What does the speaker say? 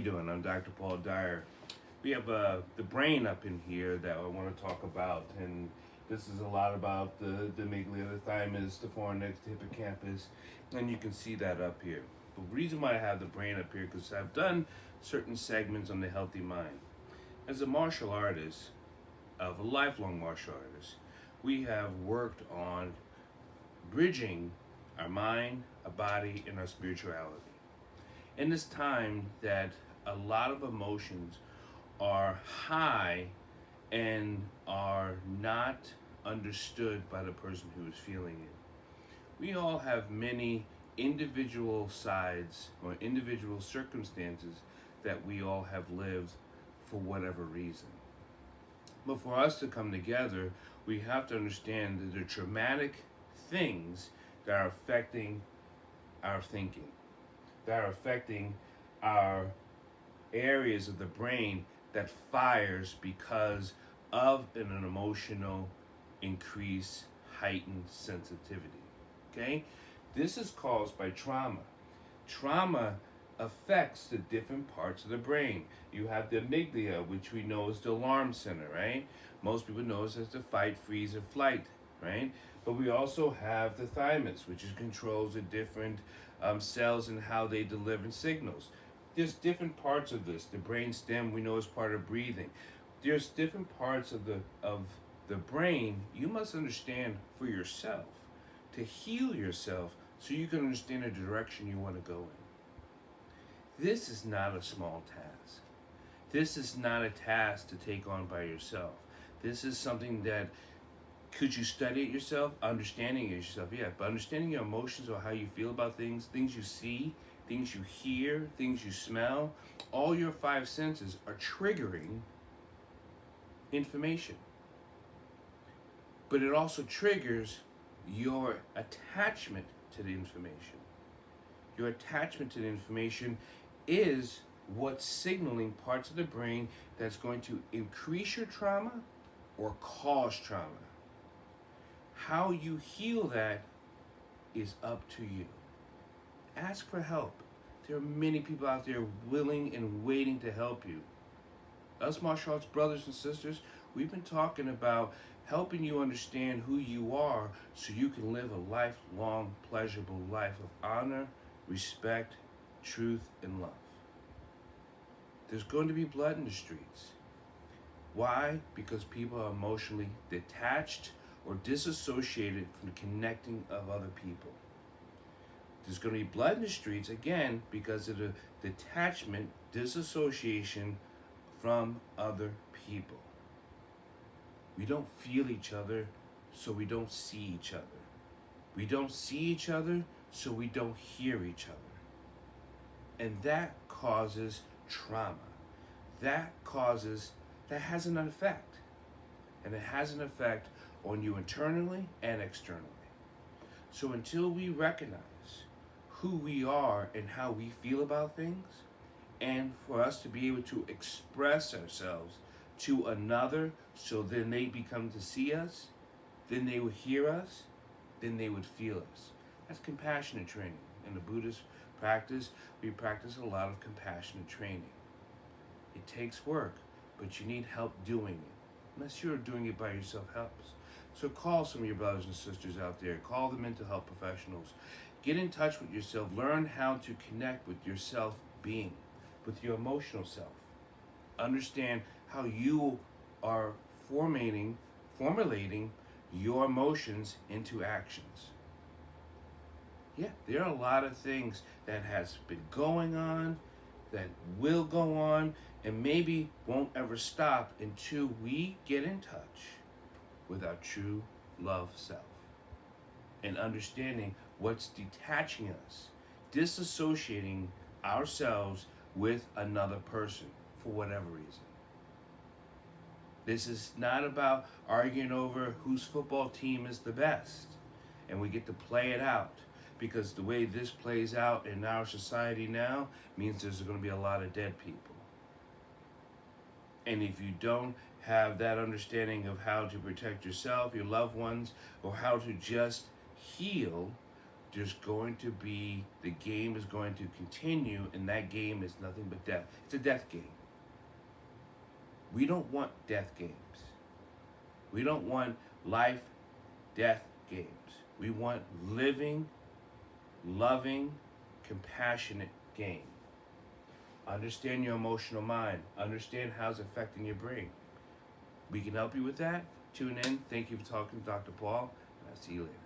You doing? I'm Dr. Paul Dyer. We have the brain up in here that I want to talk about, and this is a lot about the amygdala, the thymus, the fornix, the hippocampus, and you can see that up here. The reason why I have the brain up here because I've done certain segments on the healthy mind. As a martial artist, of a lifelong martial artist, we have worked on bridging our mind, our body, and our spirituality. In this time that a lot of emotions are high and are not understood by the person who is feeling it. We all have many individual sides or individual circumstances that we all have lived for whatever reason. But for us to come together, we have to understand that the traumatic things that are affecting our thinking, that are affecting our areas of the brain that fires because of an emotional increase, heightened sensitivity. Okay? This is caused by trauma. Trauma affects the different parts of the brain. You have the amygdala, which we know is the alarm center, right? Most people know it as the fight, freeze, or flight, right? But we also have the thymus, which controls the different cells and how they deliver signals. There's different parts of this. The brain stem we know is part of breathing. There's different parts of the brain you must understand for yourself to heal yourself so you can understand the direction you want to go in. This is not a small task. This is not a task to take on by yourself. This is something that could you study it yourself? Understanding it yourself, yeah. But understanding your emotions or how you feel about things, things you see, things you hear, things you smell, all your five senses are triggering information. But it also triggers your attachment to the information. Your attachment to the information is what's signaling parts of the brain that's going to increase your trauma or cause trauma. How you heal that is up to you. Ask for help. There are many people out there willing and waiting to help you. Us martial arts brothers and sisters, we've been talking about helping you understand who you are so you can live a lifelong, pleasurable life of honor, respect, truth, and love. There's going to be blood in the streets. Why? Because people are emotionally detached or disassociated from the connecting of other people. There's going to be blood in the streets, again, because of the detachment, disassociation from other people. We don't feel each other, so we don't see each other. We don't see each other, so we don't hear each other. And that causes trauma. That has an effect. And it has an effect on you internally and externally. So until we recognize who we are and how we feel about things, and for us to be able to express ourselves to another so then they become to see us, then they would hear us, then they would feel us. That's compassionate training. In the Buddhist practice, we practice a lot of compassionate training. It takes work, but you need help doing it. Unless you're doing it by yourself helps. So call some of your brothers and sisters out there. Call the mental health professionals. Get in touch with yourself. Learn how to connect with your self-being, with your emotional self. Understand how you are formulating your emotions into actions. Yeah, there are a lot of things that has been going on, that will go on, and maybe won't ever stop until we get in touch with our true love self and understanding what's detaching us, disassociating ourselves with another person for whatever reason. This is not about arguing over whose football team is the best and we get to play it out, because the way this plays out in our society now means there's going to be a lot of dead people. And if you don't have that understanding of how to protect yourself, your loved ones, or how to just heal, there's going to be, the game is going to continue, and that game is nothing but death. It's a death game. We don't want death games. We don't want life, death games. We want living, loving, compassionate game. Understand your emotional mind. Understand how it's affecting your brain. We can help you with that. Tune in. Thank you for talking to Dr. Paul, and I'll see you later.